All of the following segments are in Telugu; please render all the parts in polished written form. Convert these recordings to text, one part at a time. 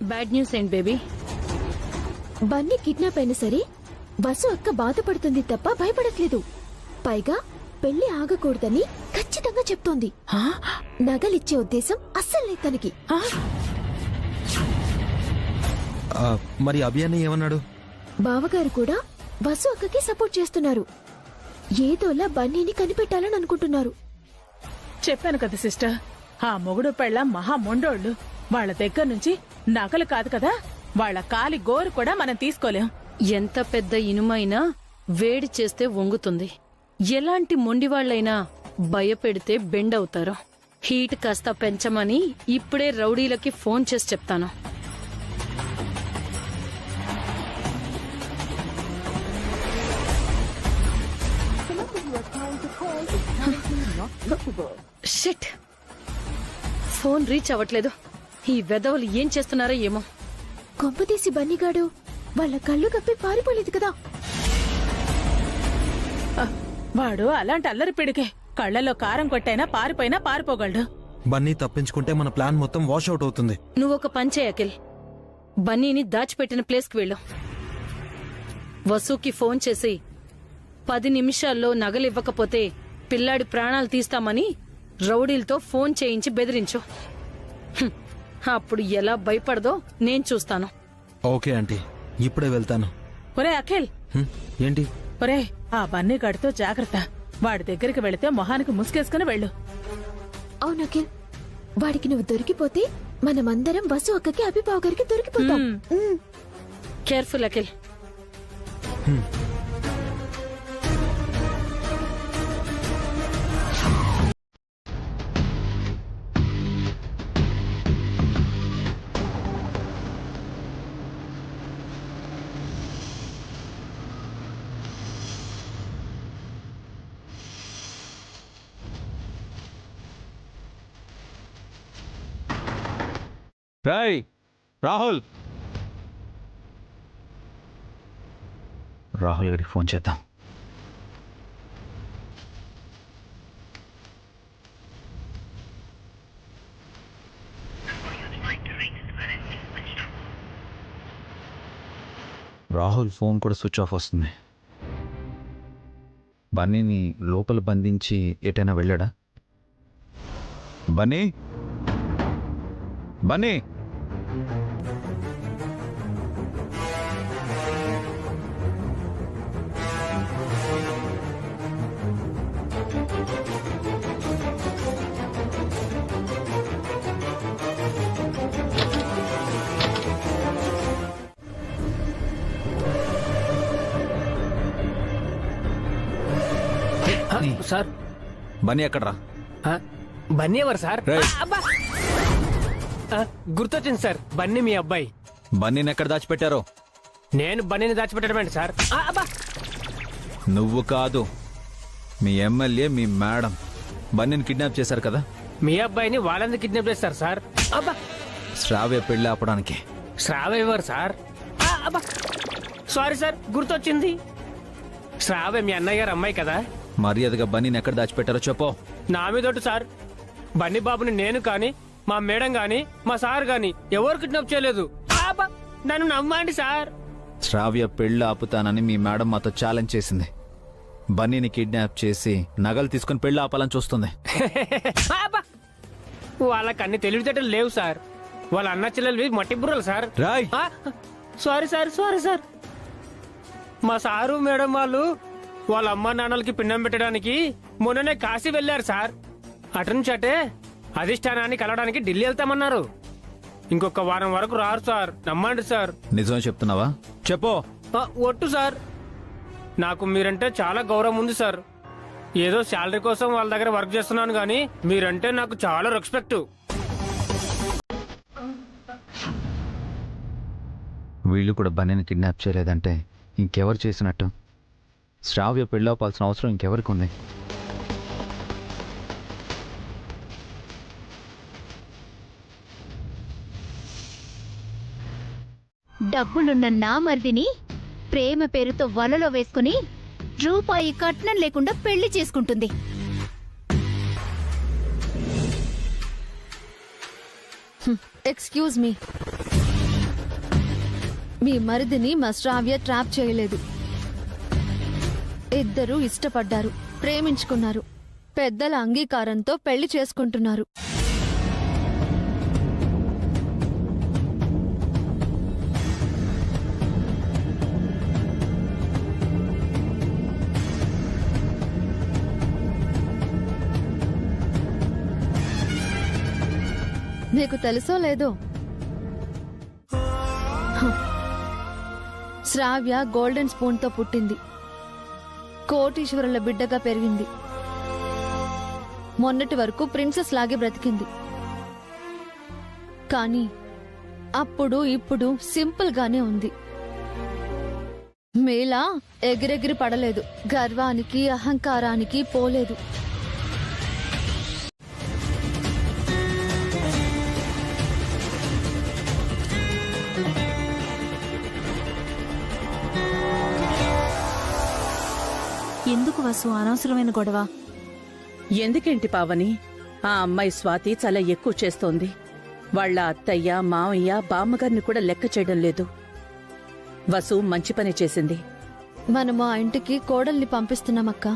బ్యాడ్ న్యూస్ ఏంటి బేబీ? బన్నీ కిడ్నాప్ అయినా సరే వసు అక్క బాధపడుతుంది తప్ప భయపడట్లేదు. పైగా పెళ్లి ఆగకూడదని ఖచ్చితంగా చెప్తోంది. నగలిచ్చే ఉద్దేశం అస్సలు లేదు తనకి. మరి అభియాన్ని ఏమన్నాడు? బావగారు కూడా వసు అక్కకి సపోర్ట్ చేస్తున్నారు. ఏదోలా బన్నీని కనిపెట్టాలని అనుకుంటున్నారు. చెప్పాను కదా సిస్టర్, ఆ మొగుడు పెళ్ళ మహా మొండోళ్ళు. వాళ్ళ దగ్గర నుంచి నగలు కాదు కదా, వాళ్ళ కాలి గోరు కూడా మనం తీసుకోలేం. ఎంత పెద్ద ఇనుమైనా వేడి చేస్తే వంగుతుంది. ఎలాంటి మొండివాళ్లైనా భయపెడితే బెండ్ అవుతారు. హీట్ కాస్త పెంచమని ఇప్పుడే రౌడీలకి ఫోన్ చేసి చెప్తాను. షిట్, ఫోన్ రీచ్ అవ్వట్లేదు. ఈ వెధవలు ఏం చేస్తున్నారో ఏమో. కొంపతీసి బన్నీగాడు వాళ్ళ కళ్ళు కప్పి పారిపోలేదు కదా. వాడు అలాంటి అల్లరి పిడికే. కళ్లలో కారం కొట్టైనా పారిపోయినా పారిపోగలడు. బన్నీ తప్పించుకుంటే మన ప్లాన్ మొత్తం వాష్ అవుట్ అవుతుంది. నువ్వొక పని చేయి అఖిల్. బన్నీని దాచిపెట్టిన ప్లేస్కి వెళ్ళు. వసూకి ఫోన్ చేసి 10 నిమిషాల్లో నగలివ్వకపోతే పిల్లాడి ప్రాణాలు తీస్తామని రౌడీలతో ఫోన్ చేయించి బెదిరించు. అప్పుడు ఎలా భయపడదో నేను చూస్తాను. ఓకే ఆంటీ, ఇప్పుడే వెళ్తాను. ఒరే అఖిల్, ఏంటి? ఒరే ఆ బన్నీ గడితో జాగ్రత్త. వాడి దగ్గరికి వెళితే మొహానికి ముసుగేసుకుని వెళ్ళు. అవునకిల్, వాడికి నువ్వు దొరికిపోతే మనమందరం వసు అక్కకి అభిబావ్ గారికి దొరికిపోతాం. కేర్ఫుల్ అఖిల్. రాయ్ రాహుల్ గారికి ఫోన్ చేద్దాం. రాహుల్ ఫోన్ కూడా స్విచ్ ఆఫ్ వస్తుంది. బన్నీని లోపల బంధించి ఎటైనా వెళ్ళాడా? బన్నీ బన్నీ సార్, బన్నీ ఎక్కడ్రా? బన్నీ ఎవరు సార్? రేయ్. అబ్బా! గుర్తొచ్చింది సార్, బన్నీ మీ అబ్బాయి. బన్నీని ఎక్కడ దాచిపెట్టారో? నేను బన్నీని దాచిపెట్టడమేంటి సార్? అబ్బా! నువ్వు కాదు, మీ ఎమ్మెల్యే మీ మేడం బన్నీని కిడ్నాప్ చేశారు కదా. మీ అబ్బాయిని వాళ్ళందరూ కిడ్నాప్ చేస్తారు సార్. అబ్బా! శ్రావ్య పెళ్లి ఆపడానికి. శ్రావ్య ఎవరు సార్? అబ్బా! సారీ సార్, గుర్తొచ్చింది. శ్రావ్య మీ అన్నయ్య గారు అమ్మాయి కదా. మర్యాదగా బన్నీని ఎక్కడ దాచిపెట్టారో చెప్పు. నా మీదొట్టు సార్, బన్నీ బాబుని నేను కాని, మా మేడం గాని, మా సార్ గాని ఎవరు కిడ్నాప్ చేయలేదు. అబ్బా! నన్ను నమ్మండి సార్. శ్రావ్య పెళ్లి ఆపుతానని మీ మేడం మాతో ఛాలెంజ్ చేసింది. బన్నీని కిడ్నాప్ చేసి నగలు తీసుకుని పెళ్లి ఆపాలని చూస్తుంది. అబ్బా! వాళ్ళకి అన్ని తెలివితేటలు లేవు సార్. వాళ్ళ అన్న చెల్లెలు మట్టి బుర్రలు సార్. రాయ్. Sorry sir. మా సారు మేడం వాళ్ళు వాళ్ళ అమ్మ నాన్నలకి పిండం పెట్టడానికి మొన్ననే కాశీ వెళ్లారు సార్. అటు నుంచి అటే అధిష్టానాన్ని కలవడానికి ఢిల్లీ వెళ్తామన్నారు. ఇంకొక వారం వరకు రారు సార్, నమ్మండి సార్. నిజం చెప్తున్నావా? చెప్పు. ఒట్టు సార్, నాకు మీరంటే చాలా గౌరవం ఉంది సార్. ఏదో శాలరీ కోసం వాళ్ళ దగ్గర వర్క్ చేస్తున్నాను గానీ మీరంటే నాకు చాలా రెస్పెక్ట్. వీళ్ళు కూడా బన్నీని కిడ్నాప్ చేయలేదంటే ఇంకెవరు చేసినట్టు? శ్రావ్య పెళ్ళాపాల్సిన అవసరం ఇంకెవరికి ఉంది? డబ్బులున్న నా మరిదిని ప్రేమ పేరుతో వలలో వేసుకుని రూపాయి కట్నం లేకుండా పెళ్లి చేసుకుంటుంది. ఎక్స్క్యూజ్ మీ, మీ మరిదిని మా శ్రావ్య ట్రాప్ చేయలేదు. ఇద్దరూ ఇష్టపడ్డారు, ప్రేమించుకున్నారు, పెద్దల అంగీకారంతో పెళ్లి చేసుకుంటున్నారు. నీకు తెలుసో లేదో, శ్రావ్య గోల్డెన్ స్పూన్ తో పుట్టింది, కోటీశ్వరుల బిడ్డగా పెరిగింది, మొన్నటి వరకు ప్రిన్సెస్ లాగే బ్రతికింది. కానీ అప్పుడు ఇప్పుడు సింపుల్ గానే ఉంది. మేలా ఎగిరెగిరి పడలేదు, గర్వానికి అహంకారానికి పోలేదు. ఎందుకు వసు అనవసరమైన గొడవ? ఎందుకేంటి పావని, ఆ అమ్మాయి స్వాతి చాలా ఎక్కువ చేస్తోంది. వాళ్ళ అత్తయ్య, మావయ్య, బామ్మగారిని కూడా లెక్క చేయడం లేదు. వసు మంచి పని చేసింది. మనము ఆ ఇంటికి కోడల్ని పంపిస్తున్నామక్క.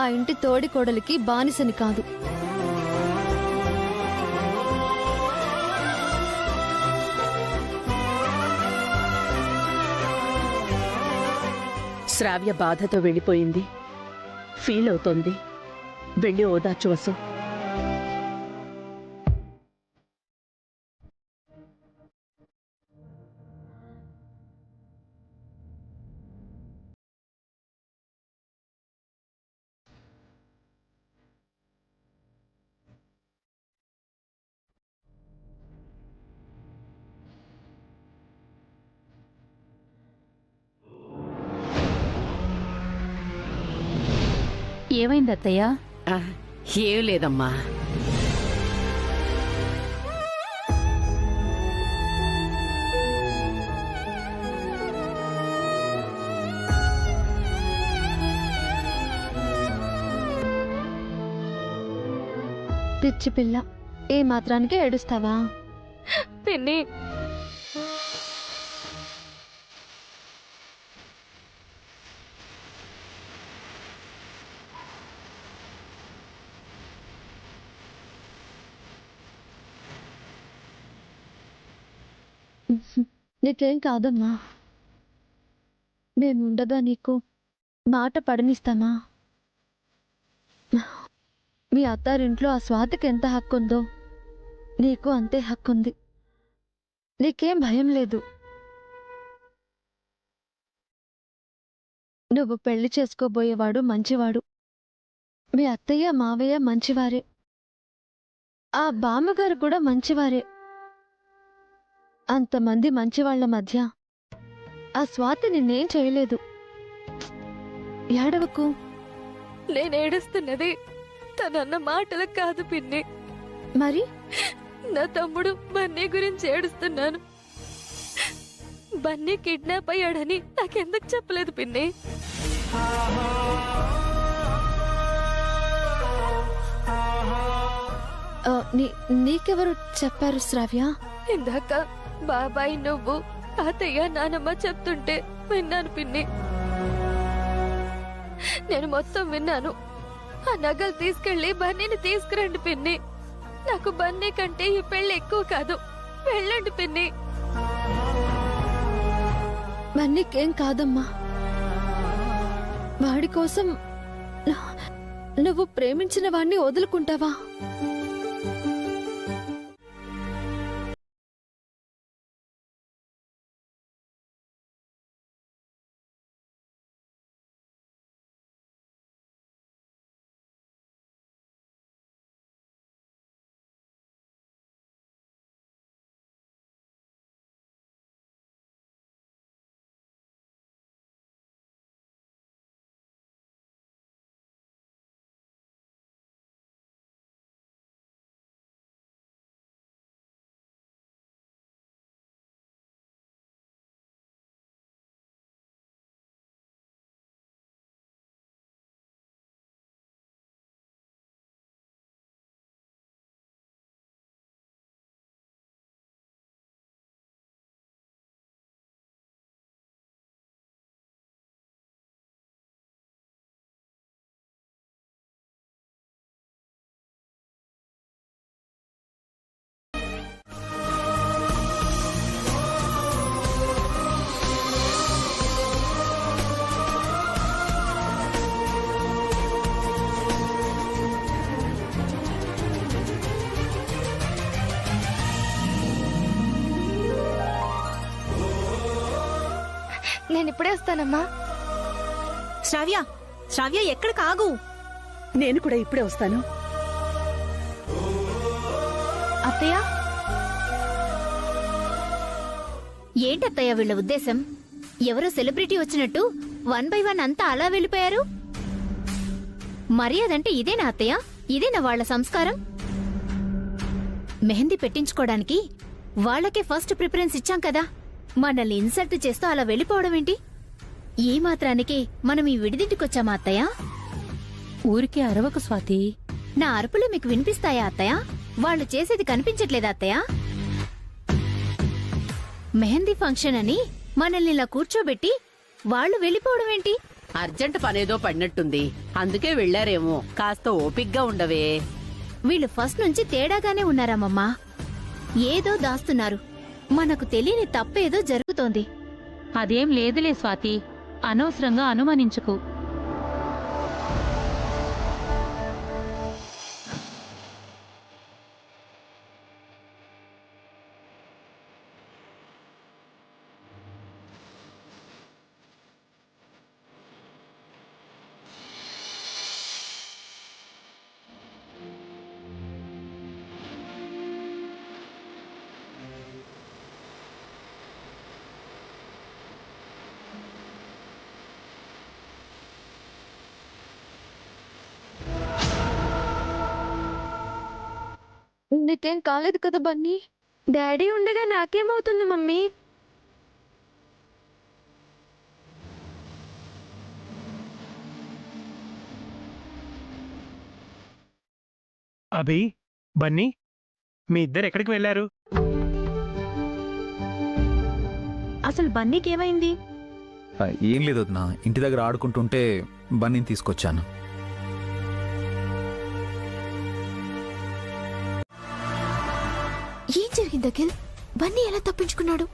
ఆ ఇంటి తోడి కోడలికి బానిసని కాదు. శ్రావ్య బాధతో వెళ్ళిపోయింది, ఫీల్ అవుతోంది. వెళ్ళి ఓదార్చు వసు. ఏమైంది అత్తయ్య? ఏం లేదమ్మా. పిచ్చి పిల్ల, ఏ మాత్రానికి ఏడుస్తావా? పిన్ని, నీకేం కాదమ్మా. మేముండగా నీకు మాట పడనిస్తామా? మీ అత్తారింట్లో ఆ స్వాతికి ఎంత హక్కుందో నీకు అంతే హక్కుంది. నీకేం భయం లేదు. నువ్వు పెళ్లి చేసుకోబోయేవాడు మంచివాడు. మీ అత్తయ్య మావయ్య మంచివారే, ఆ బామ్మగారు కూడా మంచివారే. అంతమంది మంచివాళ్ల మధ్య ఆ స్వాతి నిన్నేం చేయలేదు. ఏడవకు. నేనేడుస్తున్నది తనన్న మాటలకు కాదు పిన్ని. మరి నా తమ్ముడు బన్నీ గురించి ఏడుస్తున్నాను. బన్నీ కిడ్నాప్ అయ్యాడని నాకెందుకు చెప్పలేదు పిన్ని? నీకెవరు చెప్పారు శ్రావ్య? ఇందాక బాబాయ్, నువ్వు, తాతయ్య, నానమ్మ చెప్తుంటే విన్నాను పిన్ని. నేను మొత్తం విన్నాను. ఆ నగలు తీసుకెళ్లి బన్నీని తీసుకురండి పిన్ని. నాకు బన్నీ కంటే ఈ పెళ్లి ఎక్కువ కాదు. వెళ్ళండి పిన్ని. బన్నీకేం కాదమ్మా. వాడి కోసం నువ్వు ప్రేమించిన వాణ్ణి వదులుకుంటావా? నేను ఇప్పుడే వస్తానమ్మా. శ్రావ్య శ్రావ్య ఎక్కడ కాగు. నేను కూడా ఇప్పుడే వస్తాను. అత్తయ్య, ఏంటత్తయ్య వీళ్ళ ఉద్దేశం? ఎవరో సెలబ్రిటీ వచ్చినట్టు 1 by 1 అంతా అలా వెళ్ళిపోయారు. మర్యాదంటే ఇదేనా అత్తయ్య? ఇదేనా వాళ్ళ సంస్కారం? మెహందీ పెట్టించుకోవడానికి వాళ్ళకే ఫస్ట్ ప్రిఫరెన్స్ ఇచ్చాం కదా, మనల్ని ఇన్సల్ట్ చేస్తూ అలా వెళ్ళిపోవడం ఏంటి? ఈ మాత్రానికి మనం ఈ విడిదింటికొచ్చామా అత్తయ్య? ఊరికే అరవకు స్వాతి. నా అరుపులు మీకు వినిపిస్తాయా అత్తయ్య? వాళ్ళు చేసేది కనిపించట్లేదా అత్తయ్య? మెహందీ ఫంక్షన్ అని మనల్ని ఇలా కూర్చోబెట్టి వాళ్ళు వెళ్ళిపోవడం ఏంటి? అర్జెంట్ పనేదో పడినట్టుంది, అందుకే వెళ్లారేమో. కాస్త ఓపిగ్గా ఉండవే. వీళ్ళు ఫస్ట్ నుంచి తేడాగానే ఉన్నారామమ్మా. ఏదో దాస్తున్నారు. మనకు తెలియని తప్పేదో జరుగుతోంది. అదేం లేదులే స్వాతి, అనవసరంగా అనుమానించుకు. నీకేం కాలేదు కదా బన్నీ? డాడీ ఉండగా నాకేమవుతుంది మమ్మీ? అభి, బన్నీ, మీ ఇద్దరు ఎక్కడికి వెళ్ళారు? అసలు బన్నీకి ఏమైంది? ఏం లేదు వదినా, ఇంటి దగ్గర ఆడుకుంటుంటే బన్నీని తీసుకొచ్చాను. ఏం జరిగింది అఖిల్? బన్నీ ఎలా తప్పించుకున్నాడు?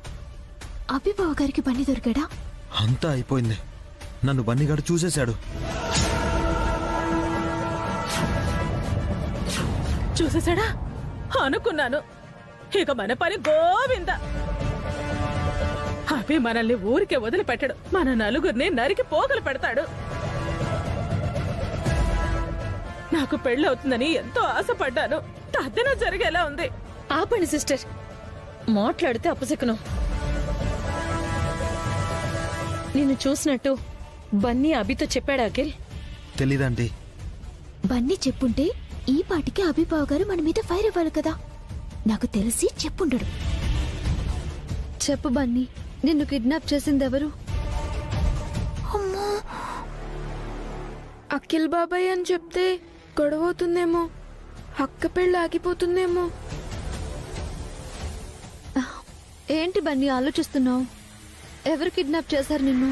అభిబావ గారికి బన్నీ దొరికాడా? అంతా అయిపోయింది. నన్ను బన్నీగాడు చూసేశాడు. చూసేసాడా? అనుకున్నాను. ఇక మన పని గోవింద. అభి మనల్ని ఊరికే వదిలిపెట్టడు. మన నలుగురిని నరికి పోగలు పెడతాడు. నాకు పెళ్ళవుతుందని ఎంతో ఆశపడ్డాను. తద్దన జరిగేలా ఉంది. ఆపండి సిస్టర్, మాట్లాడితే అపశకునం. నిన్ను చూసినట్టు బన్నీ అభితో చెప్పాడా అఖిల్? తెలీదంటీ. బన్నీ చెప్పుంటే ఈ పాటికి అభిబావ గారు మన మీద ఫైర్ అవ్వాలి కదా. నాకు తెలిసి చెప్పుండడు. చెప్పు బన్నీ, నిన్ను కిడ్నాప్ చేసింది ఎవరు? అమ్మో, అఖిల్ బాబాయ్ అని చెప్తే గొడవ అవుతుందేమో, అక్క పెళ్ళి ఆగిపోతుందేమో. ఏంటి బన్నీ ఆలోచిస్తున్నావు? ఎవరు కిడ్నాప్ చేశారు నిన్ను?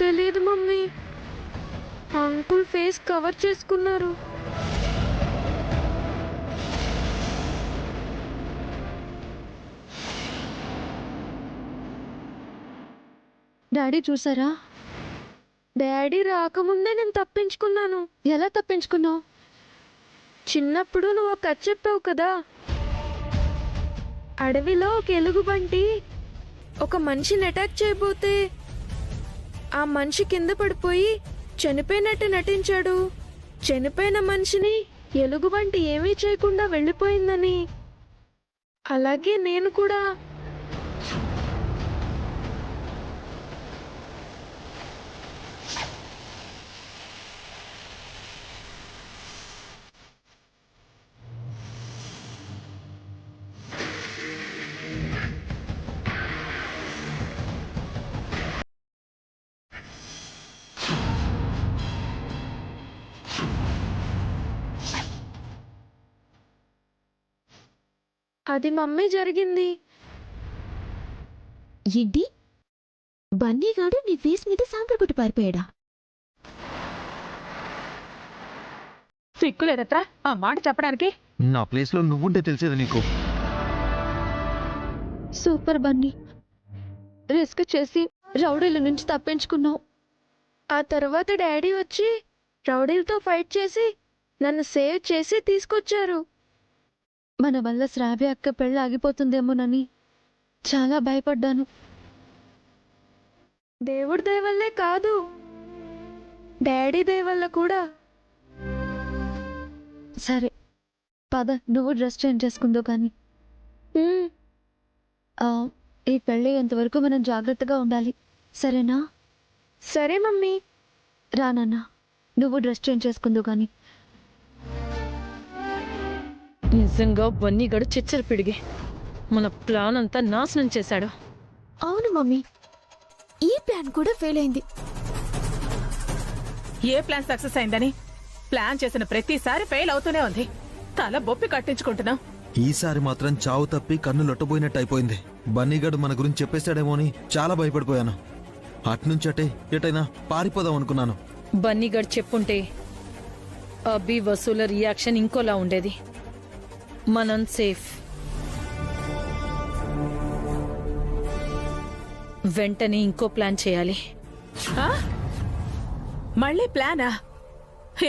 తెలియదు మమ్మీ, అంకుల్ ఫేస్ కవర్ చేసుకున్నారు. డాడీ చూసారా? డాడీ రాకముందే నేను తప్పించుకున్నాను. ఎలా తప్పించుకున్నావు? చిన్నప్పుడు నువ్వు ఒక కథ చెప్పావు కదా, అడవిలో ఒక ఎలుగుబంటి ఒక మనిషిని అటాక్ చేయబోతే ఆ మనిషి కింద పడిపోయి చనిపోయినట్టు నటించాడు. చనిపోయిన మనిషిని ఎలుగుబంటి ఏమీ చేయకుండా వెళ్ళిపోయిందని. అలాగే నేను కూడా. అది మమ్మీ జరిగింది. ఏంటి? బన్నీగాడు నీ ఫేస్ మీద సాంపుల్ కొట్టి పారిపోయాడా? సిగ్గులేదట్రా ఆ మాట చెప్పడానికి? నా ప్లేస్ లో నువ్వుంటే తెలిసేది నీకు. సూపర్ బన్నీ, రిస్క్ చేసి రౌడీల నుంచి తప్పించుకున్నావు. ఆ తర్వాత డాడీ వచ్చి రౌడీలతో ఫైట్ చేసి నన్ను సేవ్ చేసి తీసుకొచ్చారు. మన వల్ల శ్రావ్య అక్క పెళ్ళి ఆగిపోతుందేమోనని చాలా భయపడ్డాను. దేవుడి దయ వల్లే కాదు, డాడీ దయ వల్ల కూడా. సరే పద, నువ్వు డ్రెస్ చేంజ్ చేసుకుందో కానీ. ఈ పెళ్ళి ఎంతవరకు మనం జాగ్రత్తగా ఉండాలి, సరేనా? సరే మమ్మీ. రానన్న, నువ్వు డ్రెస్ చేంజ్ చేసుకుందో కానీ. నిజంగా బన్నీగడు చిచ్చర పిడిగి మన ప్లాన్ అంతా నాశనం చేశాడు. అవును మమ్మీ, ఈ ప్లాన్ కూడా ఫెయిల్ అయింది. ఏ ప్లాన్ సక్సెస్ అయిందని ప్లాన్ చేసిన ప్రతిసారి ఫెయిల్ అవుతూనే ఉంది. తల బొప్పి కట్టించుకుంటున్నాం. ఈసారి మాత్రం చావు తప్పి కన్ను లొట్టబోయినట్టు అయిపోయింది. బన్నీగాడు మన గురించి చెప్పేశాడేమో అని చాలా భయపడిపోయాను. అట్నుంచి అటే ఎటైనా పారిపోదాం అనుకున్నాను. బన్నీగడ్ చెప్పుంటే అబ్బి వసూల రియాక్షన్ ఇంకోలా ఉండేది. మనం సేఫ్. వెంటనే ఇంకో ప్లాన్ చేయాలి. మళ్ళీ ప్లానా?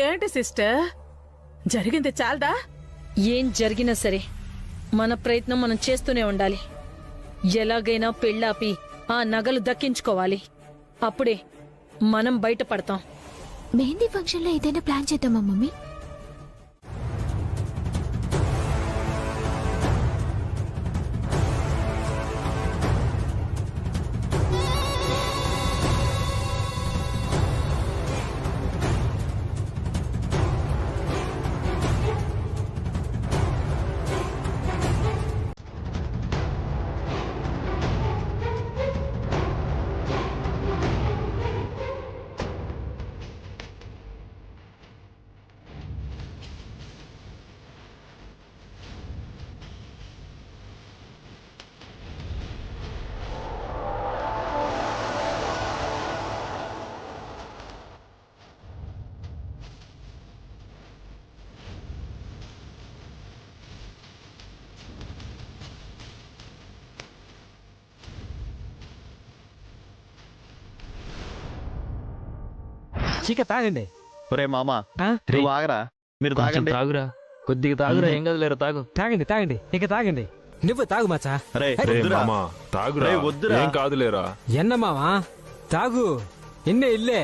ఏంటి సిస్టర్, జరిగింది చాలదా? ఏం జరిగినా సరే మన ప్రయత్నం మనం చేస్తూనే ఉండాలి. ఎలాగైనా పెళ్ళాపి ఆ నగలు దక్కించుకోవాలి. అప్పుడే మనం బయటపడతాం. మెహందీ ఫంక్షన్లో ఏదైనా ప్లాన్ చేద్దామా మమ్మీ? చీక తాగండి. ఒరే మామా, నువ్వు ఆగరా, మీరు తాగండి. తాగురా, కొద్దిగా తాగురా, ఏం కదా లేరు, తాగు. తాగండి తాగండి, ఇక తాగండి. నువ్వు తాగు మచ్చా. వద్దురా, ఏం కాదులేరా. ఎన్న మామా తాగు, ఇన్నే ఇల్లే.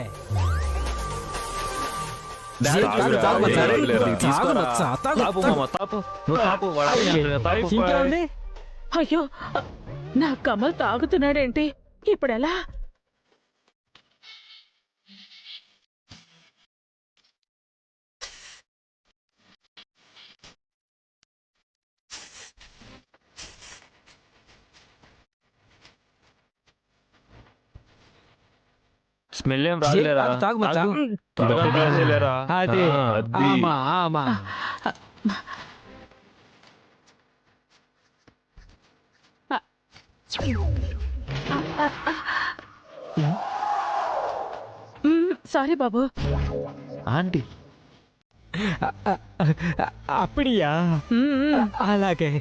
అయ్యో, నా కమల్ తాగుతున్నాడేంటి ఇప్పుడెలా? స్మెల్ ఏం రాలేరా? తాగు మచ్చా. అది ఆమా ఆమా. సారీ బాబు. ఆంటీ అప్పుడియా? అలాగే.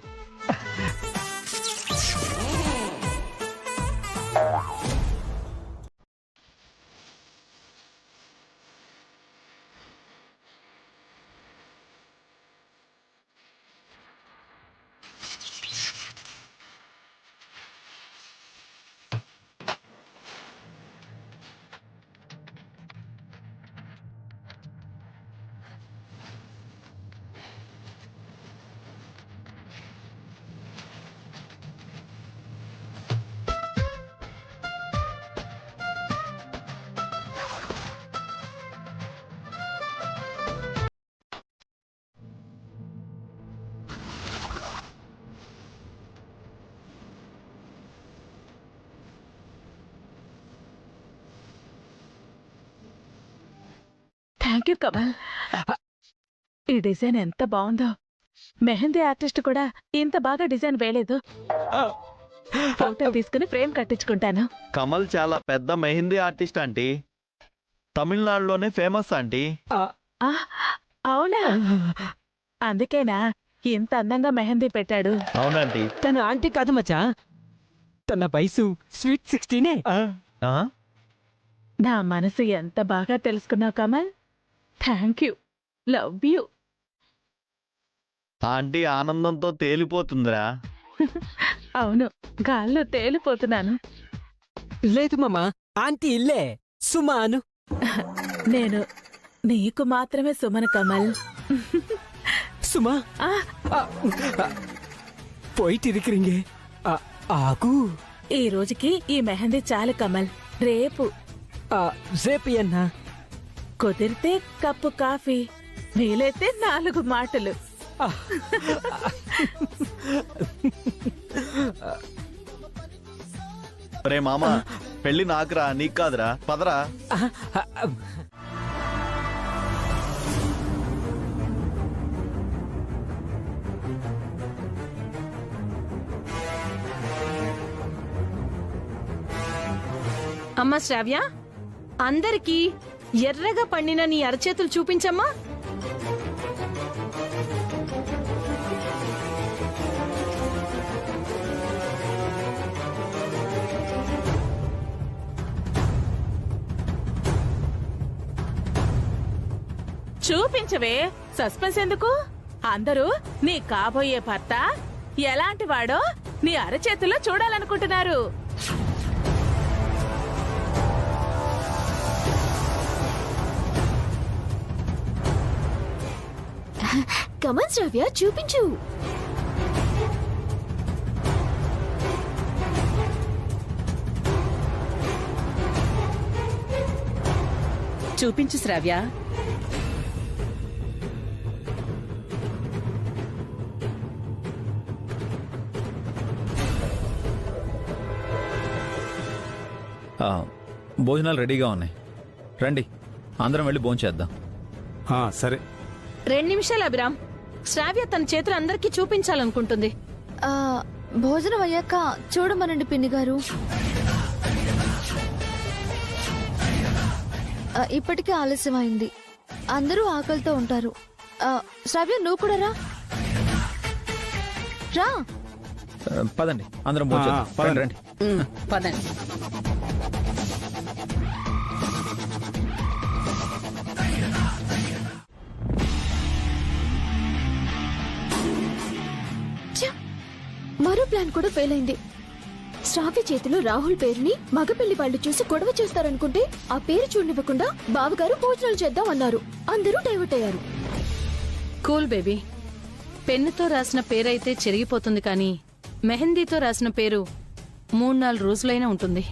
Thank you Kamal. ఈ డిజైన్ ఎంత బాగుందో. మెహందీ ఆర్టిస్ట్ కూడా ఇంత బాగా డిజైన్ వేయలేదు. ఫోటో తీసుకుని ఫ్రేమ్ కట్టించుకుంటాను. కమల్ చాలా పెద్ద మెహందీ ఆర్టిస్ట్ ఆంటీ, తమిళనాడులోనే ఫేమస్ ఆంటీ. అవునా? అందుకేనా ఇంత అందంగా మెహందీ పెట్టాడు? అవునంటీ. తన ఆంటీ కాదు మచ్చా, తన వయసు స్వీట్ 16. నా మనసు ఎంత బాగా తెలుసుకున్నావు Kamal. Thank you, love you. Aunty ఆనందంతో తేలిపోతుందిరా. అవును, గాల్లో తేలిపోతున్నాను. లేదు మామా, ఆంటీ ఇల్లే సుమాను. నేను నీకు మాత్రమే సుమన్ కమల్. சும்மா போயிட்டு இருக்கிறீங்க. ఆకు ఈ రోజుకి ఈ మెహందీ చాలు కమల్. రేపు రేపు అన్నా కుదిరితే కప్పు కాఫీ, వీలైతే 4 మాటలు. రే మామ, పెళ్లి నాకురా, నీకు కాదురా, పదరా. అమ్మా శ్రావ్య, అందరికీ ఎర్రగా పండిన నీ అరచేతులు చూపించమ్మా. చూపించవే, సస్పెన్స్ ఎందుకు? అందరూ నీ కాబోయే భర్త ఎలాంటి వాడో నీ అరచేతుల్లో చూడాలనుకుంటున్నారు. కమన్ శ్రావ్య, చూపించు. చూపించు శ్రావ్య. భోజనాలు రెడీగా ఉన్నాయి, రండి అందరం వెళ్ళి భోంచేద్దాం. సరే. 2 నిమిషాలు అభిరామ్. శ్రావ్య తన చేతులు అందరికీ చూపించాలనుకుంటుంది. భోజనం అయ్యాక చూడమనండి పిన్ని గారు. ఇప్పటికే ఆలస్యమైంది, అందరూ ఆకలితో ఉంటారు. శ్రావ్య, నువ్వు కూడా రా. రా. పదండి అందరం భోంచేద్దాం. రండి. పదండి. మరో ప్లాన్ కూడా ఫెయిల్ అయింది. శ్రావ్య చేతిలో రాహుల్ పేరుని మగపెళ్లి వాళ్ళు చూసి గొడవ చేస్తారనుకుంటే ఆ పేరు చూడనివ్వకుండా బావగారు భోజనాలు చేద్దాం అన్నారు. అందరూ డైవర్ట్ అయ్యారు. Cool baby. పెన్నుతో రాసిన పేరైతే చెరిగిపోతుంది, కానీ మెహందీతో రాసిన పేరు 3-4 రోజులైనా ఉంటుంది.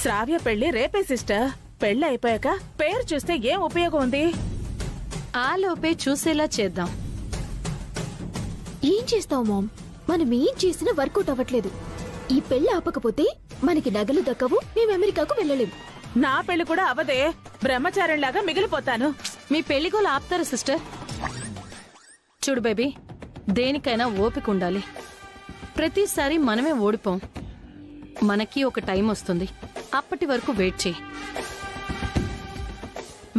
శ్రావ్య పెళ్లి రేపే సిస్టర్. పెళ్లి అయిపోయాక పేరు చూస్తే ఏం ఉపయోగం ఉంది? ఆ లోపే చూసేలా చేద్దాం. ఏం చేస్తావు మామ్? మనం ఏం చేసినా వర్కౌట్ అవ్వట్లేదు. ఈ పెళ్లి ఆపకపోతే మనకి నగలు దక్కవు, మేము అమెరికాకు వెళ్ళలేం. నా పెళ్లి కూడా అవదే, బ్రహ్మచారంలాగా మిగిలిపోతాను. మీ పెళ్లిగోలు ఆపుతారు సిస్టర్. చూడు బేబీ, దేనికైనా ఓపిక ఉండాలి. ప్రతిసారి మనమే ఓడిపోం. మనకి ఒక టైం వస్తుంది, అప్పటి వరకు వెయిట్ చేయి.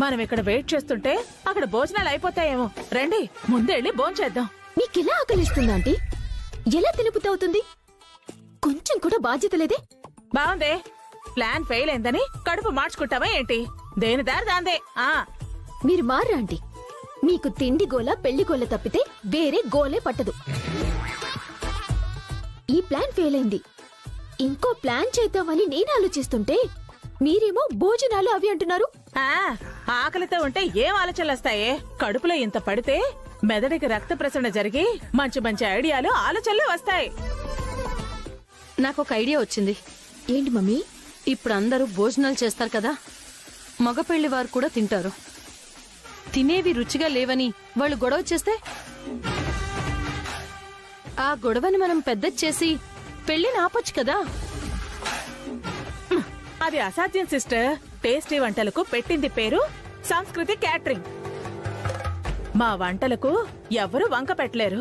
మనం ఇక్కడ వెయిట్ చేస్తుంటే అక్కడ భోజనాలు అయిపోతాయేమో. రండి ముందెళ్ళి భోంచేద్దాం. మీకెలా ఆకలిస్తుందా ఆంటీ? ఎలా తినుపుతవుతుంది? కొంచెం కూడా బాధ్యత లేదే. బాగుందే, ప్లాన్ ఫెయిల్ అయిందని కడుపు మార్చుకుంటావా ఏంటి? దేని దారి దాందే. మీరు మారా ఆంటీ. మీకు తిండి గోల పెళ్లి గోల తప్పితే వేరే గోలే పట్టదు. ఈ ప్లాన్ ఫెయిల్ అయింది. ఇంకో ప్లాన్ చేద్దామని నేను ఆలోచిస్తుంటే మీరేమో భోజనాలు అవి అంటున్నారు. ఆకలితో ఉంటే ఏం ఆలోచనలు వస్తాయే? కడుపులో ఇంత పడితే మెదడికి రక్త ప్రసరణ జరిగి మంచి మంచి ఐడియాలు ఆలోచనలు వస్తాయి. నాకు ఒక ఐడియా వచ్చింది. ఏంటి మమ్మీ? ఇప్పుడు అందరూ భోజనాలు చేస్తారు కదా, మగపెళ్లి వారు కూడా తింటారు. తినేవి రుచిగా లేవని వాళ్ళు గొడవ చేస్తే ఆ గొడవని మనం పెద్ద చేసి పెళ్లిని ఆపొచ్చు కదా. అది అసాధ్యం సిస్టర్. టేస్టీ వంటలకు పెట్టింది పేరు సంస్కృతి క్యాటరింగ్. మా వంటలకు ఎవరు వంక పెట్టలేరు.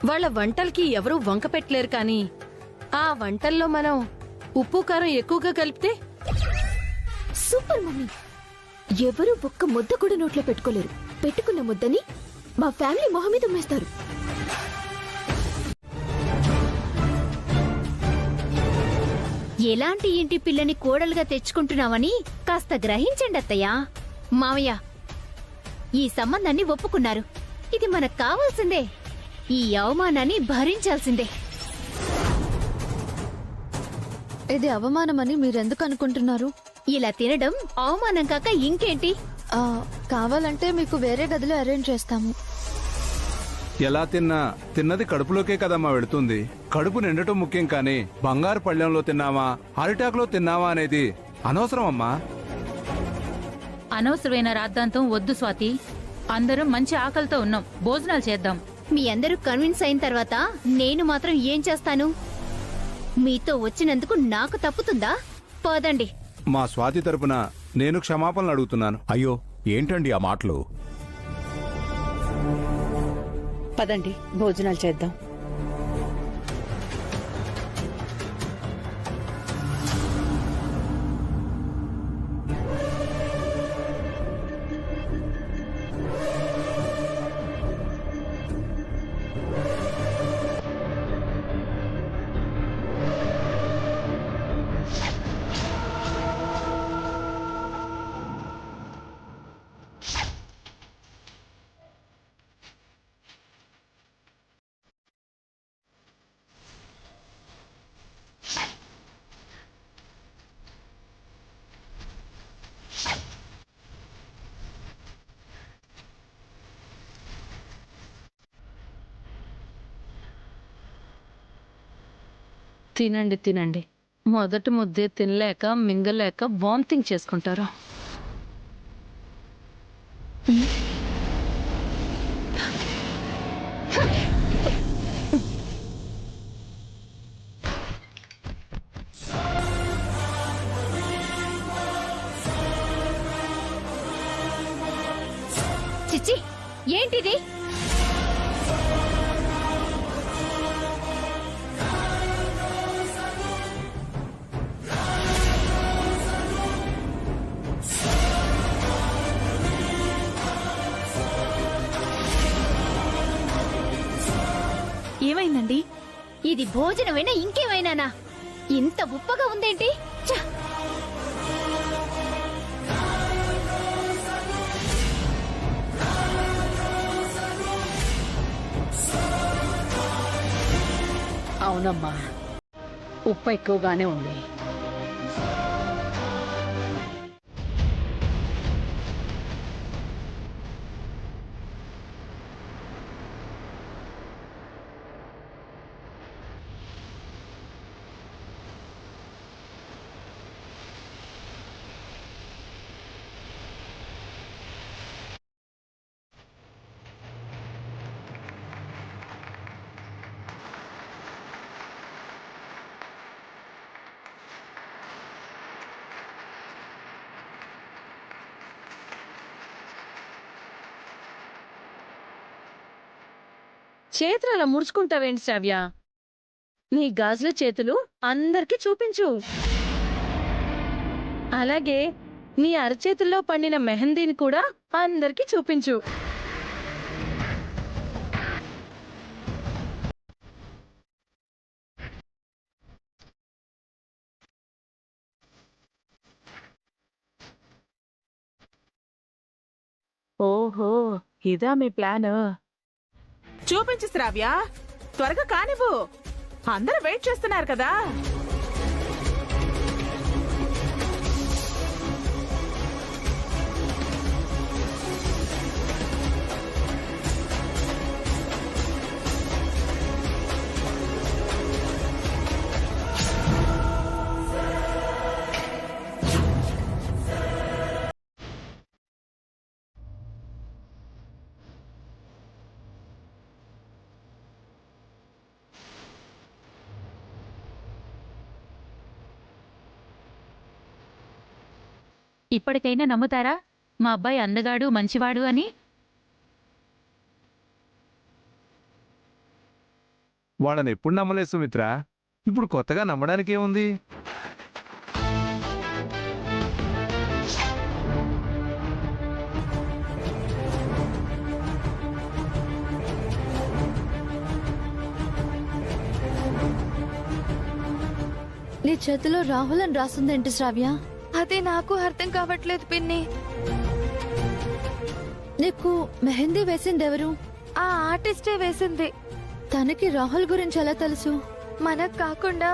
వాళ్ళ వంటలకి ఎవరూ వంక పెట్టలేరు, కానీ ఆ వంటల్లో మనం ఉప్పు కారం ఎక్కువగా కలిపితే సూపర్ మమ్మీ. ఎవరు ఒక్క ముద్ద కూడా నోట్లో పెట్టుకోలేరు. పెట్టుకున్న ముద్దని మా ఫ్యామిలీ మొహం మీద ఉమ్మేస్తారు. ఎలాంటి ఇంటి పిల్లని కోడలుగా తెచ్చుకుంటున్నావని కాస్త గ్రహించండి అత్తయ్య. మావయ్య, ఈ సంబంధాన్ని ఒప్పుకున్నారు. ఇది మనకు కావాల్సిందే. ఈ అవమానాన్ని భరించాల్సిందే. ఇది అవమానమని మీరెందుకు అనుకుంటున్నారు? ఇలా తినడం అవమానం కాక ఇంకేంటి? కావాలంటే మీకు వేరే గదిలో అరేంజ్ చేస్తాము. ఎలా తిన్నది కడుపులోకే కదమ్మా వెళుతుంది. కడుపు నిండటం ముఖ్యం, కానీ బంగారు పళ్ళెంలో తిన్నావా అరిటాకులో తిన్నావా అనేది అనవసరం అమ్మా. అనవసరమైన రాద్ధాంతం వద్దు స్వాతి. అందరం మంచి ఆకలితో ఉన్నాం, భోజనాలు చేద్దాం. మీ అందరూ కన్విన్స్ అయిన తర్వాత నేను మాత్రం ఏం చేస్తాను? మీతో వచ్చినందుకు నాకు తప్పుతుందా? పోదండి. మా స్వాతి తరపున నేను క్షమాపణలు అడుగుతున్నాను. అయ్యో ఏంటండి ఆ మాటలు? పదండి, భోజనాలు చేద్దాం. తినండి తినండి. మొదటి ముద్దే తినలేక మింగలేక వామిటింగ్ చేసుకుంటారు. చిచ్చి, ఏంటిది? ఏమైందండి? ఇది భోజనమైనా ఇంకేమైనానా? ఇంత ఉప్పగా ఉందేంటి? ఛ! అవునమ్మా, ఉప్పు ఎక్కువగానే ఉంది. చేతులు అలా ముడుచుకుంటావేంటి శ్రావ్య? నీ గాజుల చేతులు అందరికి చూపించు. అలాగే నీ అరచేతుల్లో పండిన మెహందీని కూడా అందరికి చూపించు. ఓహో, ఇదా మీ ప్లాన్? చూపించు శ్రావ్య, త్వరగా కానివ్వు. అందరూ వెయిట్ చేస్తున్నారు కదా. ఇప్పటికైనా నమ్ముతారా మా అబ్బాయి అందగాడు మంచివాడు అని? వాళ్ళని ఎప్పుడు నమ్మలేదు సుమిత్ర. ఇప్పుడు కొత్తగా నమ్మడానికి ఏముంది? నీ చేతిలో రాహుల్ అని రాస్తుందేంటి శ్రావ్య? అదే నాకు అర్థం కావట్లేదు పిన్ని. నీకు మెహందీ వేసింది ఎవరు? ఆ ఆర్టిస్టే వేసింది. తనకి రాహుల్ గురించి ఎలా తెలుసు? మనకు కాకుండా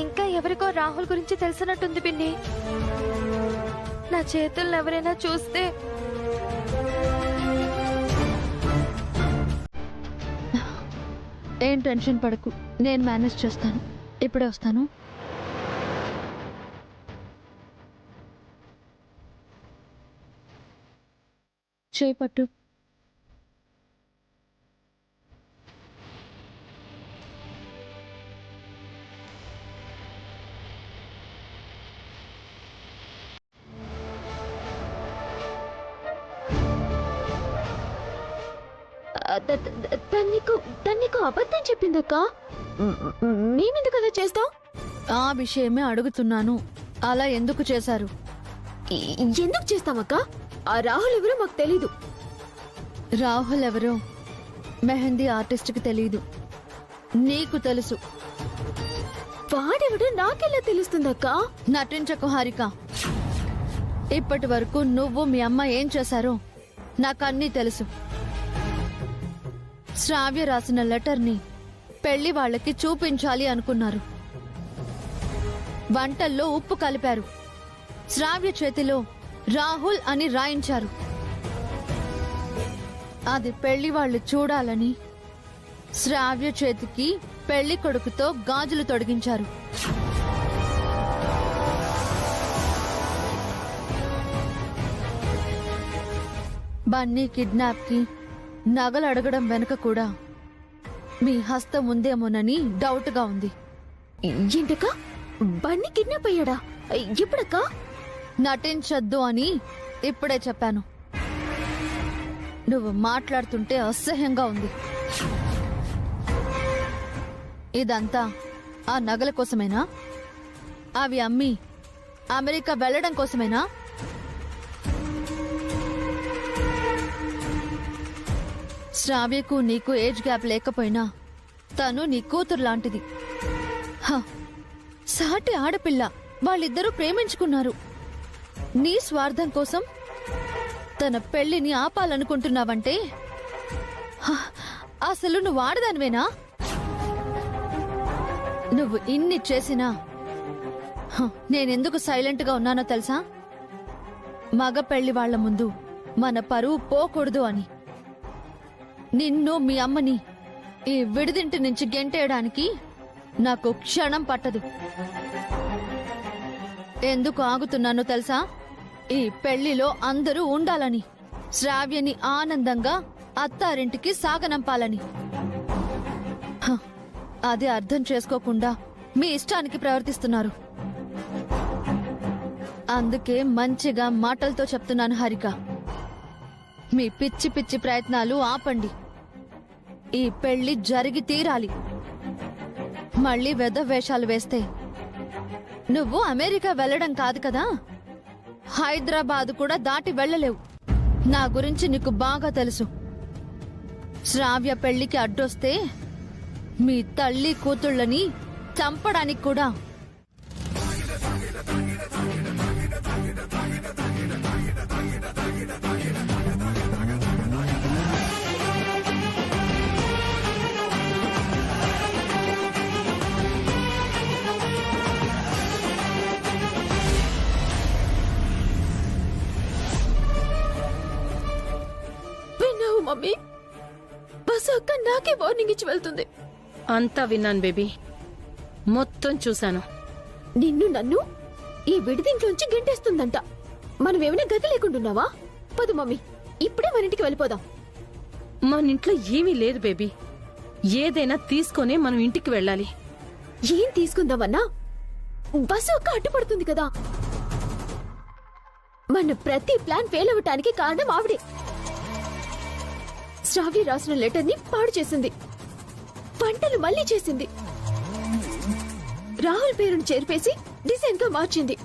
ఇంకా ఎవరికో రాహుల్ గురించి తెలిసినట్టుంది పిన్ని. నా చేతుల్లో ఎవరైనా చూస్తే ఏం టెన్షన్ పడకు, నేను మేనేజ్ చేస్తాను. ఇప్పుడే వస్తాను. చేయి పట్టు. తన్నికు అబద్ధం చెప్పిందక్క. మేమెందుకు అలా చేస్తాం? ఆ విషయమే అడుగుతున్నాను. అలా ఎందుకు చేశారు? ఎందుకు చేస్తామక్క? ఆ రాహుల్ ఎవరో మాకు తెలీదు. రాహుల్ ఎవరో మెహందీ ఆర్టిస్ట్కి తెలీదు, నీకు తెలుసు. వాడెవడో నాకెలా తెలుస్తుందక్క? నటించకు హారిక. ఇప్పటి వరకు నువ్వు మీ అమ్మ ఏం చేశారో నాకన్నీ తెలుసు. శ్రావ్య రాసిన లెటర్ని పెళ్లి వాళ్ళకి చూపించాలి అనుకున్నారు. వంటల్లో ఉప్పు కలిపారు. శ్రావ్య చేతిలో రాహుల్ అని రాయించారు. అది పెళ్లి వాళ్ళు చూడాలని శ్రావ్య చేతికి పెళ్లి కొడుకుతో గాజులు తొడిగించారు. బన్నీ కిడ్నాప్ కి నగలు అడగడం వెనుక కూడా మీ హస్తం ఉందేమోనని డౌట్ గా ఉంది. ఏంటక్క? బన్నీ కిడ్నాప్ అయ్యాడా? ఎప్పుడక్క? నటించొద్దు అని ఇప్పుడే చెప్పాను. నువ్వు మాట్లాడుతుంటే అసహ్యంగా ఉంది. ఇదంతా ఆ నగల కోసమేనా? అవి అమ్మి అమెరికా వెళ్ళడం కోసమేనా? శ్రావ్యకు నీకు ఏజ్ గ్యాప్ లేకపోయినా తను నీ కూతురు లాంటిది. సాటి ఆడపిల్ల, వాళ్ళిద్దరూ ప్రేమించుకున్నారు. నీ స్వార్థం కోసం తన పెళ్లిని ఆపాలనుకుంటున్నావంటే అసలు నువ్వు ఆడదానివేనా? నువ్వు ఇన్ని చేసినా నేనెందుకు సైలెంట్ గా ఉన్నానో తెలుసా? మగ పెళ్లి వాళ్ల ముందు మన పరువు పోకూడదు అని. నిన్ను మీ అమ్మని ఈ విడిదింటి నుంచి గెంటేయడానికి నాకు క్షణం పట్టదు. ఎందుకు ఆగుతున్నానో తెలుసా? ఈ పెళ్లిలో అందరూ ఉండాలని, శ్రావ్యని ఆనందంగా అత్తారింటికి సాగనంపాలని. అది అర్థం చేసుకోకుండా మీ ఇష్టానికి ప్రవర్తిస్తున్నారు. అందుకే మంచిగా మాటలతో చెప్తున్నాను హారిక, మీ పిచ్చి పిచ్చి ప్రయత్నాలు ఆపండి. ఈ పెళ్లి జరిగి తీరాలి. మళ్ళీ వేషాలు వేస్తే నువ్వు అమెరికా వెళ్ళడం కాదు కదా, హైదరాబాద్ కూడా దాటి వెళ్ళలేవు. నా గురించి నీకు బాగా తెలుసు. శ్రావ్య పెళ్లికి అడ్డొస్తే మీ తల్లి కూతుళ్ళని చంపడానికి కూడా. విన్నావు మమ్మీ? బస్ అక్క నాకే వార్నింగ్ ఇచ్చి వెళ్తుంది. అంతా విన్నాను బేబీ, మొత్తం చూశాను. నిన్ను నన్ను ఈ విడిదింట్లోంచి గెంటేస్తుందంట. మనం ఏమైనా గతి లేకుంటున్నావా? పదు మమ్మీ, ఇప్పుడే మన ఇంటికి వెళ్ళిపోదాం. మన ఇంట్లో ఏమీ లేదు బేబీ, ఏదైనా తీసుకొనే మనం ఇంటికి వెళ్ళాలి. ఏం తీసుకుందామన్నా బస్సు అక్క అడ్డుపడుతుంది కదా. మన ప్రతి ప్లాన్ ఫెయిల్ అవ్వటానికి కారణం ఆవిడే. శ్రావ్య రాసిన లెటర్ ని పాడు చేసింది, పంటలు మళ్లీ చేసింది, రాహుల్ పేరును చేర్పేసి డిజైన్ గా మార్చింది.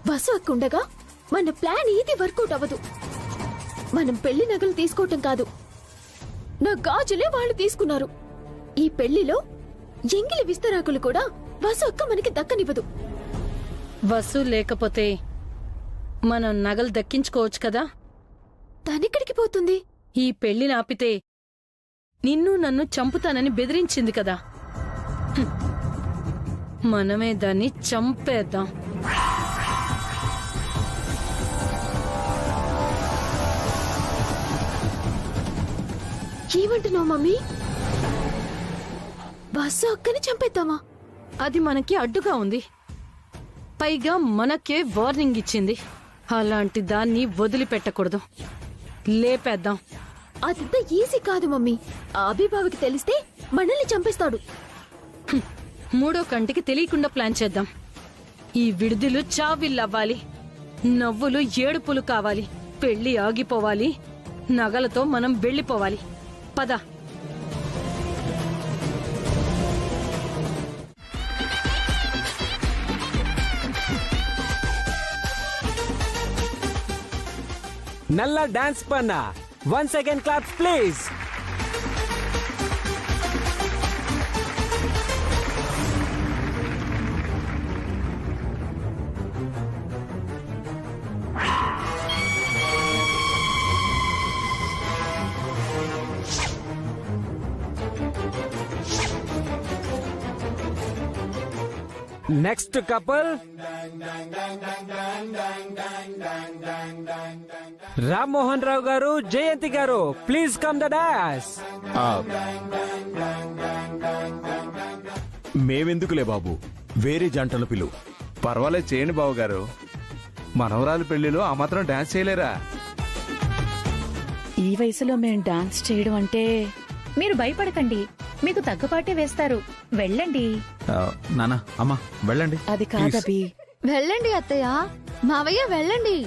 బస్సు అక్కుండగా మన ప్లాన్ ఇది వర్కౌట్ అవ్వదు. మనం పెళ్లి నగలు తీసుకోవటం కాదు, నా గాజులే వాళ్ళు తీసుకున్నారు. ఈ పెళ్లిలో ఎంగిలి విస్తరాకులు కూడా వసు అక్క మనకి దక్కనివ్వదు. వసు లేకపోతే మనం నగలు దక్కించుకోవచ్చు కదా. తనెక్కడికి పోతుంది? ఈ పెళ్లిని ఆపితే నిన్ను నన్ను చంపుతానని బెదిరించింది కదా. హ్మ్. మనమే దాన్ని చంపేద్దాం. ఏమంటున్నావు మమ్మీ? వసు అక్కని చంపేద్దామా? అది మనకి అడ్డుగా ఉంది. పైగా మనకే వార్నింగ్ ఇచ్చింది. అలాంటి దాన్ని వదిలిపెట్టకూడదు. లేపేద్దాం. అదంత ఈజీ కాదు మమ్మీ. అభిబావికి తెలిస్తే మనల్ని చంపేస్తాడు. మూడో కంటికి తెలియకుండా ప్లాన్ చేద్దాం. ఈ విడుదలు చావిల్లవ్వాలి. నవ్వులు ఏడుపులు కావాలి. పెళ్లి ఆగిపోవాలి. నగలతో మనం వెళ్ళిపోవాలి. పద. నల్లా dance Panna. 1 second claps please. Next couple, Ram Mohan Rao garu, Jayanti garu, please come the dance. మేమెందుకులే బాబు, వేరే జంటలు పిలువు. పర్వాలేదు చేయండి బావగారు. మనవరాలు పెళ్లిలో ఆ మాత్రం డాన్స్ చేయలేరా? ఈ వయసులో మేం డాన్స్ చేయడం అంటే మీరు భయపడకండి, మీకు తగ్గపాటే వేస్తారు. వెళ్ళండి. నాన్న, అమ్మా వెళ్ళండి. అది కాదబి. వెళ్ళండి అత్తయ్య, మావయ్య వెళ్ళండి.